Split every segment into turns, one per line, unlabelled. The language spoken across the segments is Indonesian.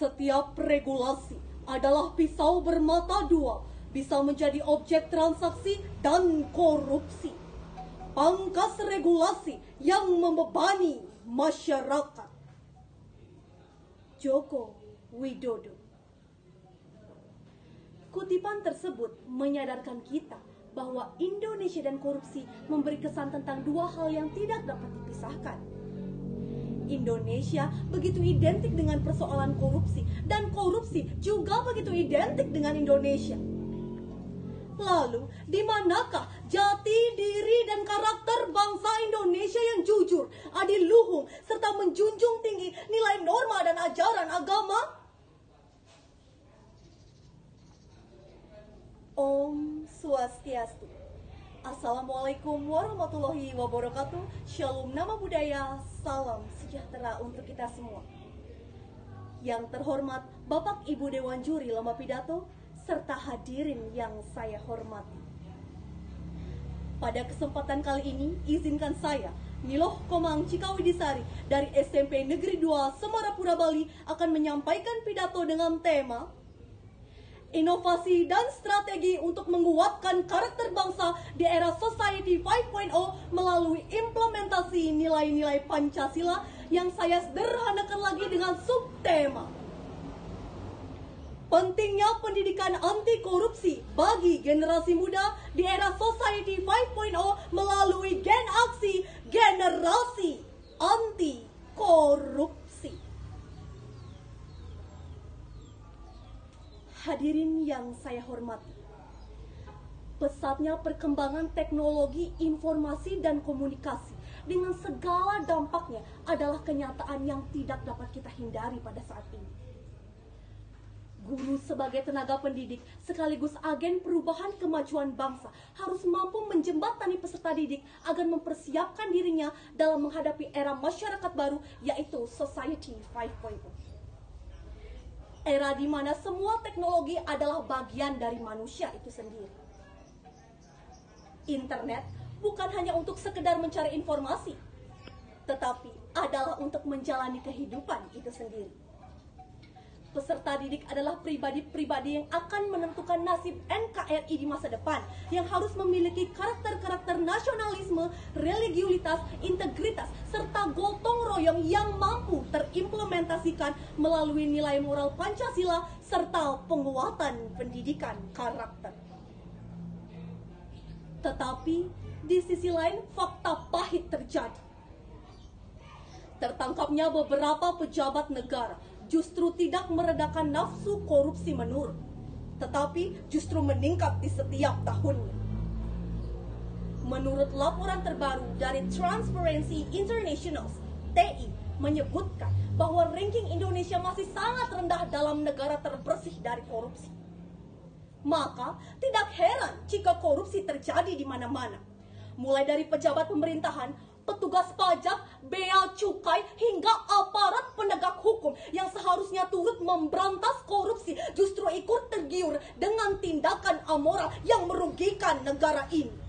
Setiap regulasi adalah pisau bermata dua, bisa menjadi objek transaksi dan korupsi. Pangkas regulasi yang membebani masyarakat. Joko Widodo. Kutipan tersebut menyadarkan kita bahwa Indonesia dan korupsi memberi kesan tentang dua hal yang tidak dapat dipisahkan. Indonesia begitu identik dengan persoalan korupsi, dan korupsi juga begitu identik dengan Indonesia. Lalu, di manakah jati diri dan karakter bangsa Indonesia yang jujur, adiluhung, serta menjunjung tinggi nilai norma dan ajaran agama? Om Swastiastu. Assalamualaikum warahmatullahi wabarakatuh. Shalom nama budaya, salam sejahtera untuk kita semua. Yang terhormat Bapak Ibu Dewan Juri Lomba Pidato, serta hadirin yang saya hormati. Pada kesempatan kali ini, izinkan saya, Niloh Komang Cikawidisari dari SMP Negeri 2 Semarapura Bali akan menyampaikan pidato dengan tema Inovasi dan strategi untuk menguatkan karakter bangsa di era Society 5.0 melalui implementasi nilai-nilai Pancasila, yang saya sederhanakan lagi dengan subtema pentingnya pendidikan anti korupsi bagi generasi muda di era Society 5.0 melalui gen aksi generasi anti korupsi. Hadirin yang saya hormati, pesatnya perkembangan teknologi informasi dan komunikasi dengan segala dampaknya adalah kenyataan yang tidak dapat kita hindari pada saat ini. Guru sebagai tenaga pendidik sekaligus agen perubahan kemajuan bangsa harus mampu menjembatani peserta didik agar mempersiapkan dirinya dalam menghadapi era masyarakat baru, yaitu Society 5.0. Era di mana semua teknologi adalah bagian dari manusia itu sendiri. Internet bukan hanya untuk sekedar mencari informasi, tetapi adalah untuk menjalani kehidupan itu sendiri. Peserta didik adalah pribadi-pribadi yang akan menentukan nasib NKRI di masa depan, yang harus memiliki karakter-karakter nasionalisme, religiulitas, integritas, serta gotong royong yang mampu terimplementasikan melalui nilai moral Pancasila serta penguatan pendidikan karakter. Tetapi di sisi lain fakta pahit terjadi. Tertangkapnya beberapa pejabat negara justru tidak meredakan nafsu korupsi menurun, tetapi justru meningkat di setiap tahunnya. Menurut laporan terbaru dari Transparency International, TI, menyebutkan bahwa ranking Indonesia masih sangat rendah dalam negara terbersih dari korupsi. Maka tidak heran jika korupsi terjadi di mana-mana, mulai dari pejabat pemerintahan, petugas pajak, bea cukai, hingga aparat penegak hukum yang seharusnya turut memberantas korupsi justru ikut tergiur dengan tindakan amoral yang merugikan negara ini.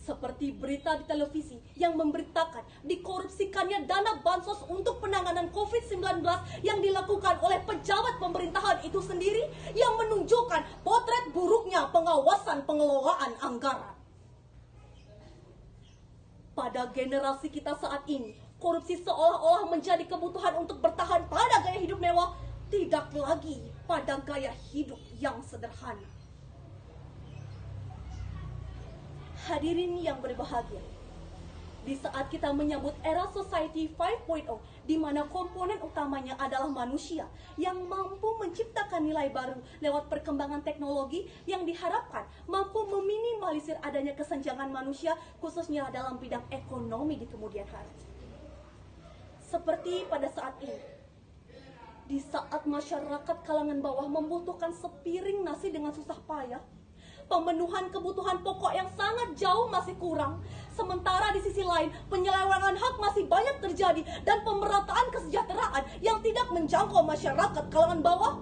Seperti berita di televisi yang memberitakan dikorupsikannya dana bansos untuk penanganan COVID-19 yang dilakukan oleh pejabat pemerintahan itu sendiri, yang menunjukkan potret buruknya pengawasan pengelolaan anggaran. Pada generasi kita saat ini, korupsi seolah-olah menjadi kebutuhan untuk bertahan pada gaya hidup mewah, tidak lagi pada gaya hidup yang sederhana. Hadirin yang berbahagia, di saat kita menyambut era Society 5.0, di mana komponen utamanya adalah manusia yang mampu menciptakan nilai baru lewat perkembangan teknologi yang diharapkan mampu meminimalisir adanya kesenjangan manusia, khususnya dalam bidang ekonomi di kemudian hari. Seperti pada saat ini, di saat masyarakat kalangan bawah membutuhkan sepiring nasi dengan susah payah, pemenuhan kebutuhan pokok yang sangat jauh masih kurang, sementara di sisi lain penyelewengan hak masih banyak terjadi dan pemerataan kesejahteraan yang tidak menjangkau masyarakat kalangan bawah,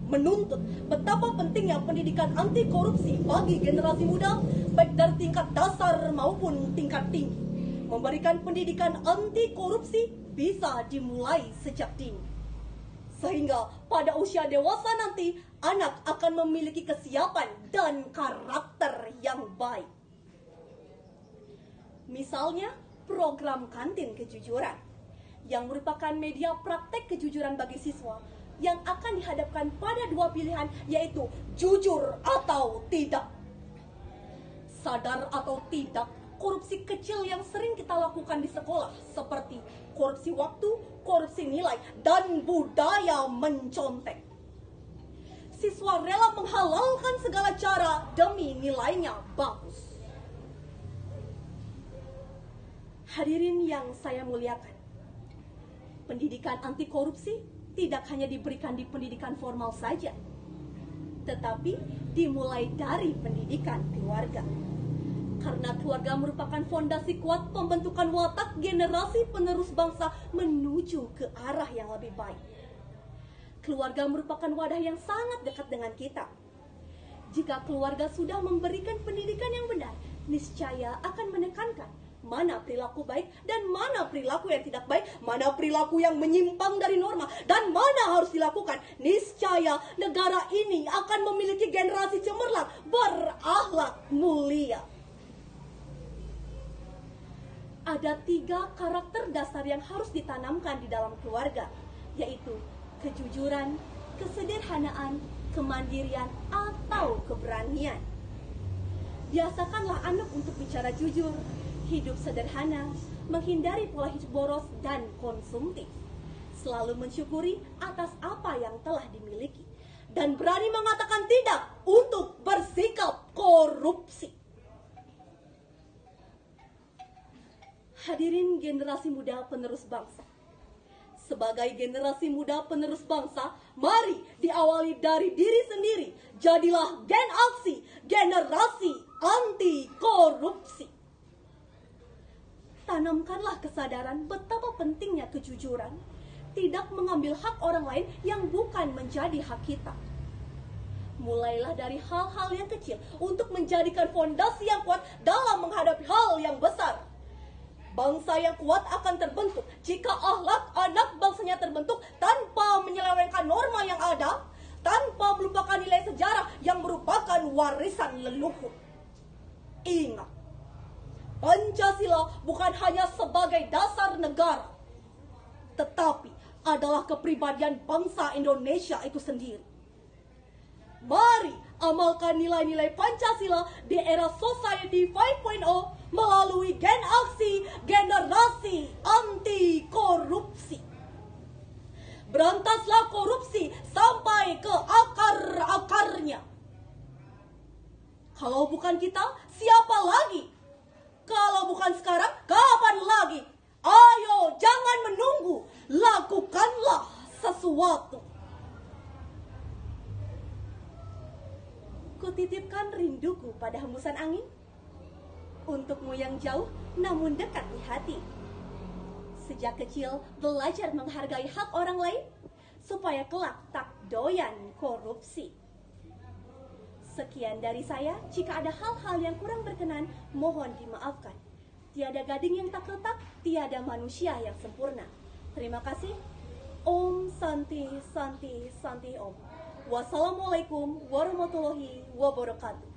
menuntut betapa pentingnya pendidikan anti korupsi bagi generasi muda, baik dari tingkat dasar maupun tingkat tinggi. Memberikan pendidikan anti korupsi bisa dimulai sejak dini. Sehingga pada usia dewasa nanti, anak akan memiliki kesiapan dan karakter yang baik. Misalnya, program kantin kejujuran, yang merupakan media praktek kejujuran bagi siswa, yang akan dihadapkan pada dua pilihan, yaitu jujur atau tidak. Sadar atau tidak, korupsi kecil yang sering kita lakukan di sekolah, seperti korupsi waktu, korupsi nilai, dan budaya mencontek. Siswa rela menghalalkan segala cara demi nilainya bagus. Hadirin yang saya muliakan, pendidikan anti korupsi tidak hanya diberikan di pendidikan formal saja, tetapi dimulai dari pendidikan keluarga. Karena keluarga merupakan fondasi kuat pembentukan watak generasi penerus bangsa menuju ke arah yang lebih baik. Keluarga merupakan wadah yang sangat dekat dengan kita. Jika keluarga sudah memberikan pendidikan yang benar, niscaya akan menekankan mana perilaku baik dan mana perilaku yang tidak baik, mana perilaku yang menyimpang dari norma, dan mana harus dilakukan. Niscaya negara ini akan memiliki generasi cemerlang berakhlak mulia. Ada 3 karakter dasar yang harus ditanamkan di dalam keluarga, yaitu kejujuran, kesederhanaan, kemandirian, atau keberanian. Biasakanlah anak untuk bicara jujur, hidup sederhana, menghindari pola hidup boros dan konsumtif, selalu mensyukuri atas apa yang telah dimiliki, dan berani mengatakan tidak untuk bersikap korupsi. Hadirin generasi muda penerus bangsa. Sebagai generasi muda penerus bangsa, mari diawali dari diri sendiri. Jadilah gen aksi, generasi anti korupsi. Tanamkanlah kesadaran betapa pentingnya kejujuran, tidak mengambil hak orang lain yang bukan menjadi hak kita. Mulailah dari hal-hal yang kecil untuk menjadikan fondasi yang kuat dalam menghadapi hal yang besar. Bangsa yang kuat akan terbentuk jika akhlak anak bangsanya terbentuk tanpa menyelewengkan norma yang ada, tanpa melupakan nilai sejarah yang merupakan warisan leluhur. Ingat, Pancasila bukan hanya sebagai dasar negara, tetapi adalah kepribadian bangsa Indonesia itu sendiri. Mari amalkan nilai-nilai Pancasila di era Society 5.0 melalui gen aksi generasi anti korupsi. Berantaslah korupsi sampai ke akar-akarnya. Kalau bukan kita, siapa lagi? Kalau bukan sekarang, kapan lagi? Ayo, jangan menunggu. Lakukanlah sesuatu. Kutitipkan rinduku pada hembusan angin, untukmu yang jauh namun dekat di hati. Sejak kecil belajar menghargai hak orang lain, supaya kelak tak doyan korupsi. Sekian dari saya. Jika ada hal-hal yang kurang berkenan, mohon dimaafkan. Tiada gading yang tak retak, tiada manusia yang sempurna. Terima kasih. Om Santi Santi Santi Om. Wassalamualaikum warahmatullahi wabarakatuh.